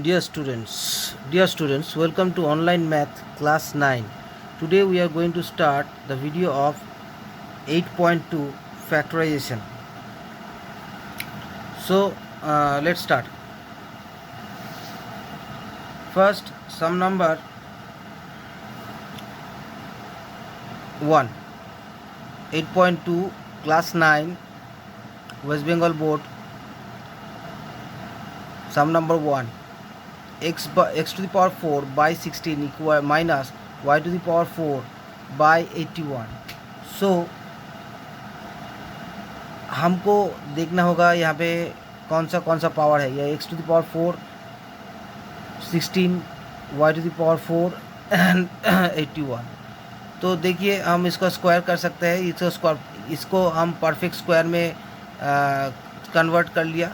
Dear students, welcome to online math class 9. Today we are going to start the video of 8.2 factorization. So let's start. First, sum number 1. 8.2 class 9 West Bengal board. Sum number 1. x to the power 4 by 16 equal minus y to the power 4 by 81. सो हमको देखना होगा यहाँ पे कौन सा power है. यह x to the power 4 16 y to the power 4 and 81. तो देखिए हम इसको स्क्वायर कर सकते हैं. इसको हम परफेक्ट स्क्वायर में कन्वर्ट कर लिया.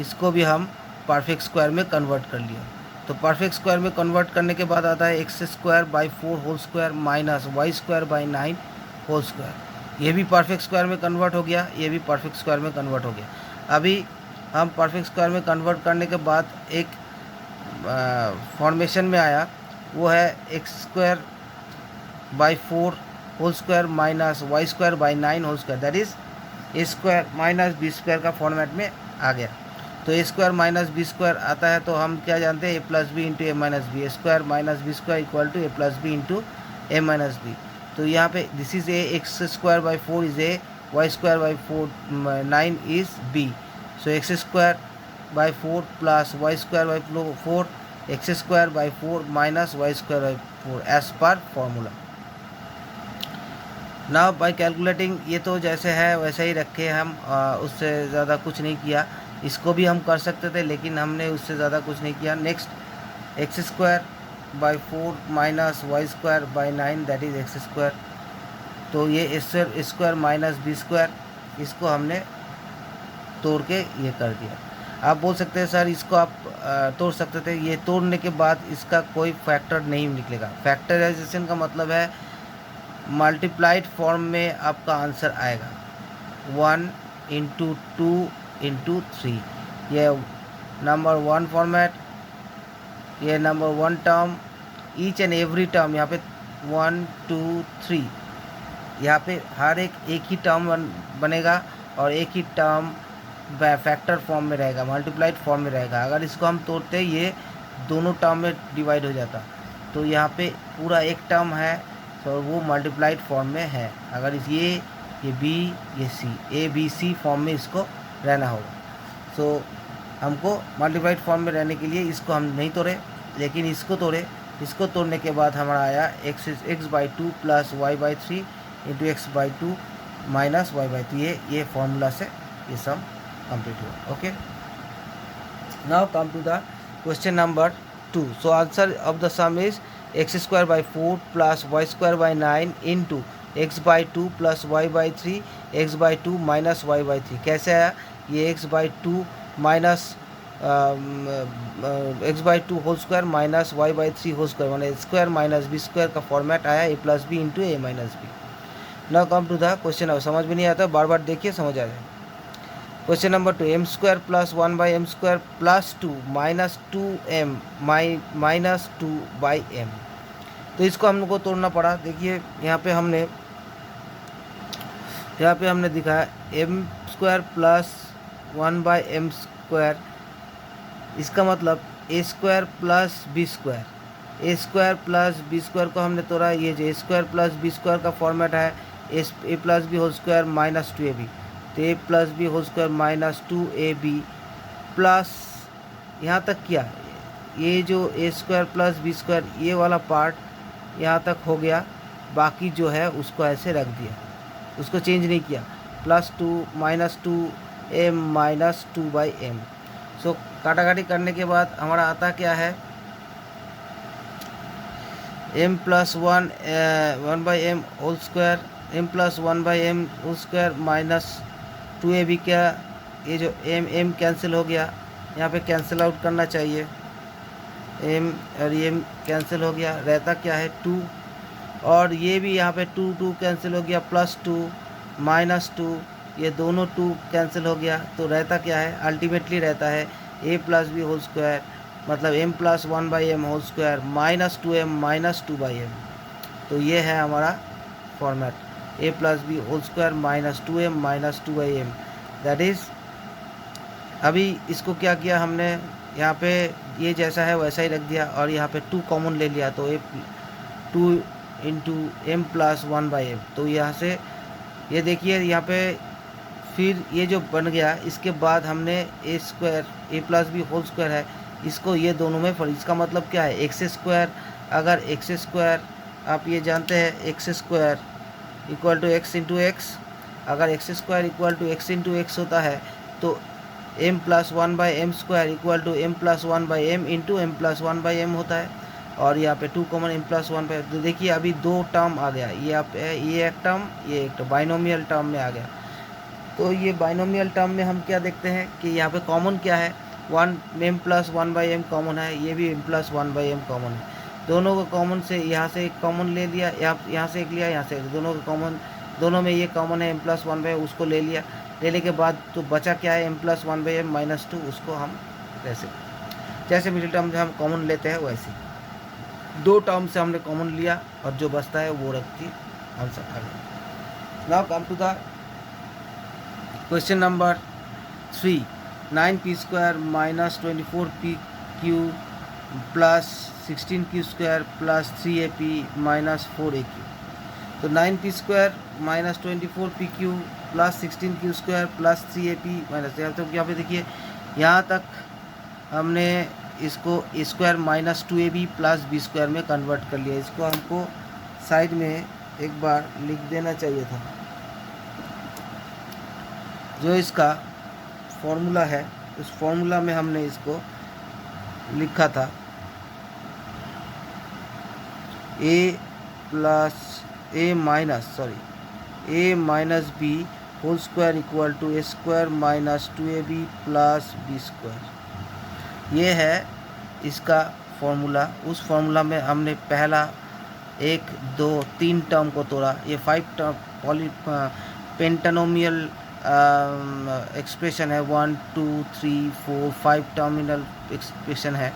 इसको भी हम परफेक्ट स्क्वायर में कन्वर्ट कर लिया. तो परफेक्ट स्क्वायर में कन्वर्ट करने के बाद आता है x square by 4 whole square minus y square by 9 whole square. ये भी परफेक्ट स्क्वायर में कन्वर्ट हो गया. ये भी परफेक्ट स्क्वायर में कन्वर्ट हो गया. अभी हम परफेक्ट स्क्वायर में कन्वर्ट करने के बाद एक फॉर्मेशन में आया, वो है x square by 4 whole square minus y square by 9 whole square. That is a square minus b square का फॉर्मेट में आ गया. तो a square minus b square आता है तो हम क्या जानते हैं, a plus b into a minus b. A square minus b square equal to a plus b into a minus b. तो यहाँ पे this is a, x square by 4 is a, y square by 9 is b. So x square by 4 plus y square by 4 x square by 4 minus y square by 4 as per formula. Now by calculating, ये तो जैसे है वैसे ही रखे हम, उससे ज़्यादा कुछ नहीं किया. इसको भी हम कर सकते थे लेकिन हमने उससे ज़्यादा कुछ नहीं किया. Next, x square by 4 minus y square by 9 that is x square. तो ये स्क्वायर माइनस बी स्क्वायर, इसको हमने तोड़ के ये कर दिया. आप बोल सकते हैं सर इसको आप तोड़ सकते थे. ये तोड़ने के बाद इसका कोई फैक्टर नहीं निकलेगा. फैक्टराइजेशन का मतलब है मल्टीप्लाइड फॉर्म में आपका आंसर आएगा 1 इंटू 2 इंटू 3. ये नंबर 1 फॉर्मेट, ये number 1 term, each and every term यहाँ पे 1 2 3, यहाँ पे हर एक ही टर्म बनेगा और एक ही टर्म फैक्टर फॉर्म में रहेगा, मल्टीप्लाइड फॉर्म में रहेगा. अगर इसको हम तोड़ते ये दोनों टर्म में डिवाइड हो जाता. तो यहाँ पे पूरा एक टर्म है तो वो मल्टीप्लाइड फॉर्म में है. अगर ये बी, ये सी, ए बी सी फॉर्म में इसको रहना होगा. सो हमको मल्टीप्लाइड फॉर्म में रहने के लिए इसको हम नहीं तोड़े लेकिन इसको तोड़े. इसको तोड़ने के बाद हमारा आया x by 2 plus y by 3 into x by 2 minus y by 3. ये फॉर्मूला से ये सम कंप्लीट हुआ. Okay, now come to the question number 2. So answer of the sum is x square by 4 plus y square by 9 into x by 2 plus y by 3 x by 2 minus y by 3. कैसे आया? ये x by 2 minus x by 2 whole square minus y by 3 whole square, माने square minus b square का format आया a plus b into a minus b. Now come to the question. अब समझ में नहीं आता, बार बार देखिए समझ आ जाए. Question number 2, m square plus 1 by m square plus 2 minus 2 m minus 2 by m. तो इसको हम लोग को तोड़ना पड़ा. देखिए यहाँ पे हमने दिखाया m square plus 1 by m square. इसका मतलब a square plus b square. A square plus b square को हमने तोड़ा. ये जो a square plus b square का फॉर्मेट है a plus b whole square minus 2 a b. तो a plus b whole square minus 2 a b plus यहाँ तक क्या, ये जो a square plus b square ये वाला पार्ट यहाँ तक हो गया. बाकी जो है उसको ऐसे रख दिया, उसको चेंज नहीं किया. Plus 2 minus 2 m minus 2 by m. So काटाकाटी करने के बाद हमारा आता क्या है, m plus 1 by m whole square, m plus 1 by m whole square minus 2 a b. क्या, ये जो एम कैंसिल हो गया, यहाँ पे कैंसिल आउट करना चाहिए. एम और एम कैंसिल हो गया, रहता क्या है 2. और ये भी यहाँ पे 2 कैंसिल हो गया, प्लस 2 माइनस 2, ये दोनों 2 कैंसिल हो गया. तो रहता क्या है, अल्टीमेटली रहता है a plus b whole square मतलब m plus 1/m whole square minus 2m minus 2/m। तो ये है हमारा format a plus b whole square minus 2m minus 2/m। That is अभी इसको क्या किया हमने, यहाँ पे ये जैसा है वैसा ही रख दिया और यहाँ पे 2 कॉमन ले लिया, तो 2 इंटू m प्लस 1/m। तो यहाँ से ये देखिए यहाँ पे फिर ये जो बन गया, इसके बाद हमने a square a plus b whole square है, इसको ये दोनों में इसका मतलब क्या है, एक्स स्क्वायर। अगर एक्स स्क्वायर आप ये जानते हैं x square equal to x into x, अगर x square equal to x into x होता है तो m plus 1/m square equal to m plus 1/m into m plus 1/m होता है। और यहाँ पे 2 कॉमन m प्लस 1 पे, तो देखिए अभी 2 टर्म आ गया, ये आप ये एक टर्म ये एक टर्म बाइनोमियल टर्म में आ गया। तो ये बाइनोमियल टर्म में हम क्या देखते हैं कि यहाँ पे कॉमन क्या है, 1 m प्लस 1/m कॉमन है, ये भी m प्लस 1/m कॉमन है। दोनों को कॉमन से यहाँ से एक कॉमन ले लिया, यहाँ से एक लिया, यहाँ से दोनों को कॉमन, दोनों में ये कॉमन है m प्लस 1/m, उसको ले लिया। लेने के बाद तो बचा क्या है m प्लस 1/m माइनस 2, उसको हम जैसे मिडिल टर्म से हम कॉमन लेते हैं वैसे 2 टर्म से हमने कॉमन लिया और जो बचता है वो रख के आंसर आ गया। Now come to the question number 3। 9p square minus 24pq plus 16q square plus 3ap minus 4aq। तो 9p square minus 24pq plus 16q square plus 3ap minus, यहाँ पे देखिए यहाँ तक हमने इसको square minus 2ab plus b square में convert कर लिया। इसको हमको साइड में एक बार लिख देना चाहिए था। जो इसका फॉर्मूला है उस फॉर्मूला में हमने इसको लिखा था a minus b whole square equal to a square minus 2ab plus b square. ये है इसका फॉर्मूला। उस फॉर्मूला में हमने पहला 1 2 3 टर्म को तोड़ा, ये 5 टर्म पेंटानोमियल एक्सप्रेशन है, 1 2 3 4 5 टर्मिनल एक्सप्रेशन है।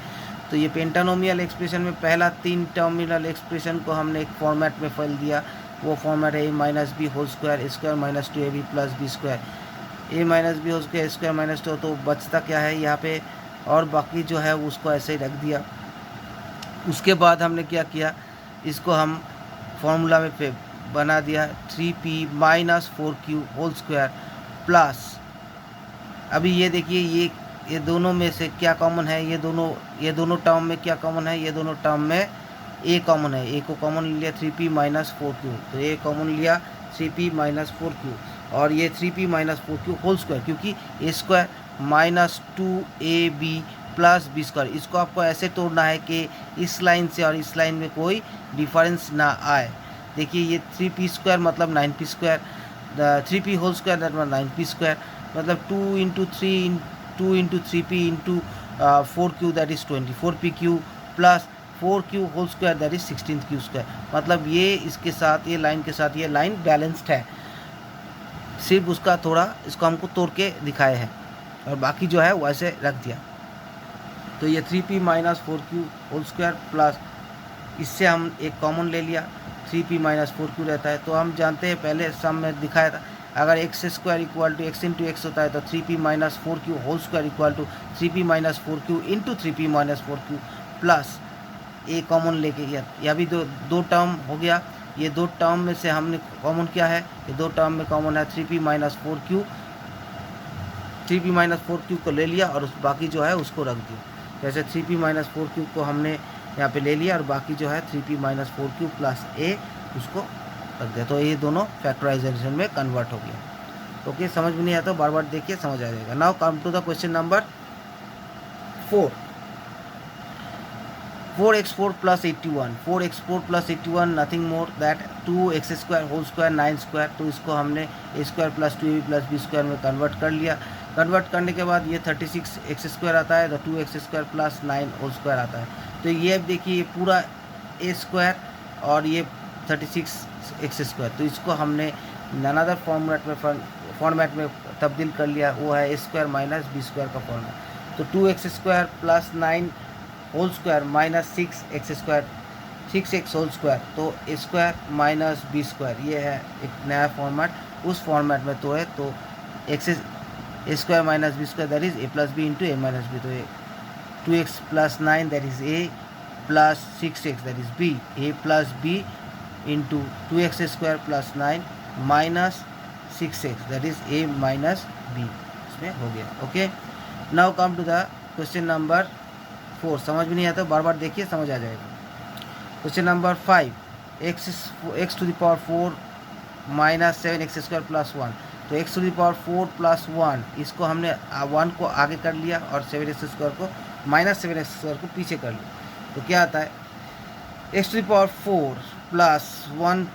तो ये पेंटानोमियल एक्सप्रेशन में पहला 3 टर्मिनल एक्सप्रेशन को हमने एक फॉर्मेट में फैल दिया। वो फॉर्मेट है a minus b whole square square minus 2ab plus b square, a minus b whole square square minus 2। तो बचता क्या है यहाँ पे, और बाकी जो है उसको ऐसे ही रख दिया। उसके बाद हमने क्या किया, इसको हम फॉर्मूला में पे बना दिया 3p minus 4q whole square plus, अभी ये देखिए ये दोनों में से क्या कॉमन है, ये दोनों टर्म में क्या कॉमन है, ये दोनों टर्म में a कॉमन है, a को कॉमन लिया 3p माइनस 4q, तो a कॉमन लिया 3p माइनस 4q और ये 3p minus 4q whole square, क्योंकि a square minus 2ab plus b square. इसको आपको ऐसे तोड़ना है कि इस लाइन से और इस लाइन में कोई डिफरेंस ना आए। देखिए ये 3p स्क्वायर मतलब 9p square, 3p whole square that मतलब 9p स्क्वायर, मतलब 2 into 3p into 4q that is 24pq plus 4q whole square that is 16q square. मतलब ये इसके साथ ये लाइन के साथ ये लाइन बैलेंस्ड है, सिर्फ उसका थोड़ा इसको हमको तोड़ के दिखाए हैं और बाकी जो है वैसे रख दिया। तो ये 3p minus 4q whole square plus इससे हम एक कॉमन ले लिया, 3p माइनस 4q रहता है। तो हम जानते हैं पहले सम में दिखाया था, अगर x square equal to x into x होता है तो 3p minus 4q whole square equal to 3p minus 4q into 3p minus 4q plus a common लेके यह भी दो टर्म हो गया। ये 2 टर्म में से हमने कॉमन क्या है, ये 2 टर्म में कॉमन है 3p माइनस 4q को ले लिया और उस बाकी जो है उसको रख दिया। जैसे 3p माइनस 4q को हमने यहाँ पे ले लिया और बाकी जो है 3p minus 4q plus a उसको रख दिया। तो ये दोनों फैक्टराइजेशन में कन्वर्ट हो गया। ओके, समझ में नहीं आया तो बार बार देखिए समझ आ जाएगा। Now come to the question number 4। 4x4 plus 81, 4x4 plus 81 nothing more that 2x square whole square 9 square. तो इसको हमने a square plus 2ab plus b square में कन्वर्ट कर लिया। कन्वर्ट करने के बाद ये 36x स्क्वायर आता है, तो 2x square plus 9 whole square आता है। तो ये देखिए ये पूरा a स्क्वायर और ये 36x स्क्वायर, तो इसको हमने अनदर फॉर्मेट में तब्दील कर लिया, वो है a square minus b square का फॉर्मेट। तो 2x square plus 9 whole square minus 6x square 6x whole square, तो a square minus b square, ये है एक नया फॉर्मेट। उस फॉर्मेट में तो है तो x a square minus b square that is a plus b into a minus b, तो ये 2x plus 9 that is a plus 6x that is b, a plus b into 2x square plus 9 minus 6x that is a minus b, इसमें हो गया। Okay, now come to the question number 4। समझ में नहीं आता बार बार देखिए, समझ आ जाएगा। Question number 5, x to the power 4 minus 7x square plus 1, तो x to the power 4 plus 1, इसको हमने 1 को आगे कर लिया और 7x स्क्वायर को माइनस 7x स्क्वायर को पीछे कर लिया, तो क्या आता है x to the power 4 plus 1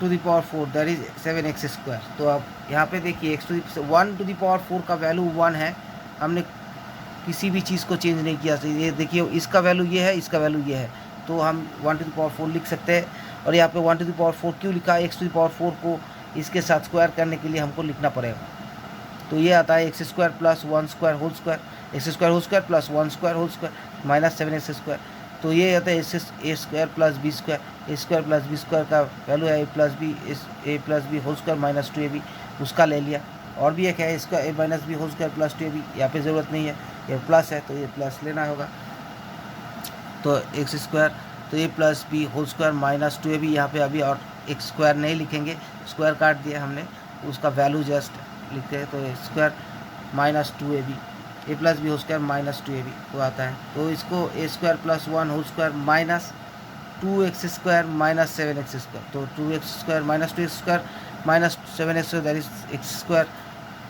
to the power 4 that is 7x square. तो अब यहाँ पे देखिए 1 टू द पावर 4 का वैल्यू 1 है, हमने किसी भी चीज़ को चेंज नहीं किया। तो ये देखिए इसका वैल्यू ये है, इसका वैल्यू ये है, तो हम 1 टू द पावर 4 लिख सकते हैं। और यहाँ पे 1 टू द पावर 4 क्यों लिखा, x टू द पावर 4 को इसके साथ स्क्वायर करने के लिए हमको लिखना पड़ेगा। तो ये आता है x square plus 1 square whole square, x square whole square plus 1 square whole square minus 7x square, तो ये आता है a square plus b square, a square plus b square का वैल्यू है a plus b whole square minus 2ab, उसका ले लिया। और भी एक है इसका a minus b whole square plus 2ab, यहाँ पे ज़रूरत नहीं है, ये प्लस है तो ये प्लस लेना होगा। तो एक्स स्क्वायर तो a plus b whole square minus 2ab, यहाँ पे अभी और एक स्क्वायर नहीं लिखेंगे, स्क्वायर काट दिया हमने, उसका वैल्यू जस्ट लिखते हैं। तो a square minus 2ab, a plus b whole square minus 2ab तो आता है। तो इसको a square plus 1 whole square minus 2x square minus 7x square, तो 2x square minus 2x square minus 7x square that is x square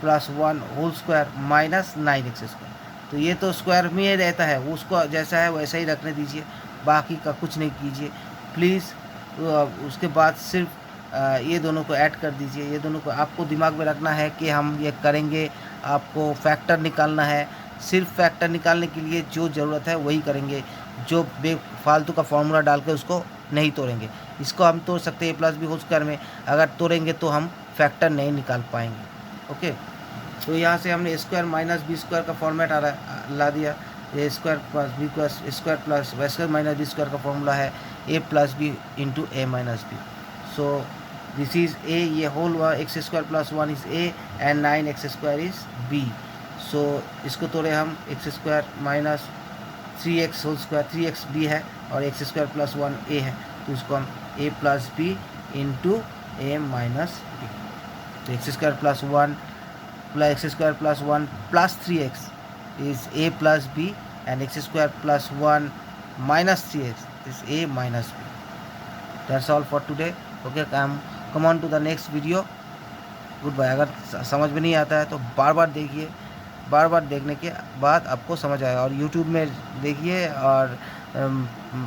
plus 1 whole square minus 9x square. तो ये तो square में ही रहता है, उसको जैसा है वैसा ही रखने दीजिए, बाकी का कुछ नहीं कीजिए प्लीज़। उसके बाद सिर्फ ये दोनों को ऐड कर दीजिए, ये दोनों को आपको दिमाग में रखना है कि हम ये करेंगे, आपको फैक्टर निकालना है। सिर्फ फैक्टर निकालने के लिए जो ज़रूरत है वही करेंगे, जो बेफालतू का फार्मूला डाल के उसको नहीं तोड़ेंगे। इसको हम तोड़ सकते हैं a plus b whole square में, अगर तोड़ेंगे तो हम फैक्टर नहीं निकाल पाएंगे। ओके, तो यहाँ से हमने स्क्वायर माइनस बी स्क्वायर का फॉर्मेट ला दिया। A square plus b square plus y square minus b square का फॉर्मूला है a plus b into a minus b. So this is a, ये whole x square plus 1 is a and 9x square is b. So इसको तोड़े हम x square minus 3x whole square, 3x b है और x square plus 1 ए है, तो इसको हम ए plus b into a minus b. तो x square plus 1 plus x square plus 1 plus 3x is a plus b and x square plus 1 minus 3x is a minus b. That's all for today. Okay, come on to the next video. Goodbye. अगर समझ में नहीं आता है तो बार बार देखिए, बार बार देखने के बाद आपको समझ आएगा। और YouTube में देखिए, और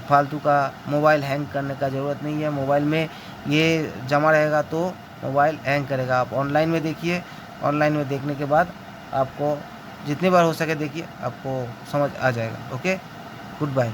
फालतू का मोबाइल हैंग करने का ज़रूरत नहीं है। मोबाइल में ये जमा रहेगा तो मोबाइल हैंग करेगा। आप ऑनलाइन में देखिए, ऑनलाइन में देखने के बाद आपको जितनी बार हो सके देखिए, आपको समझ आ जाएगा। Okay, good bye.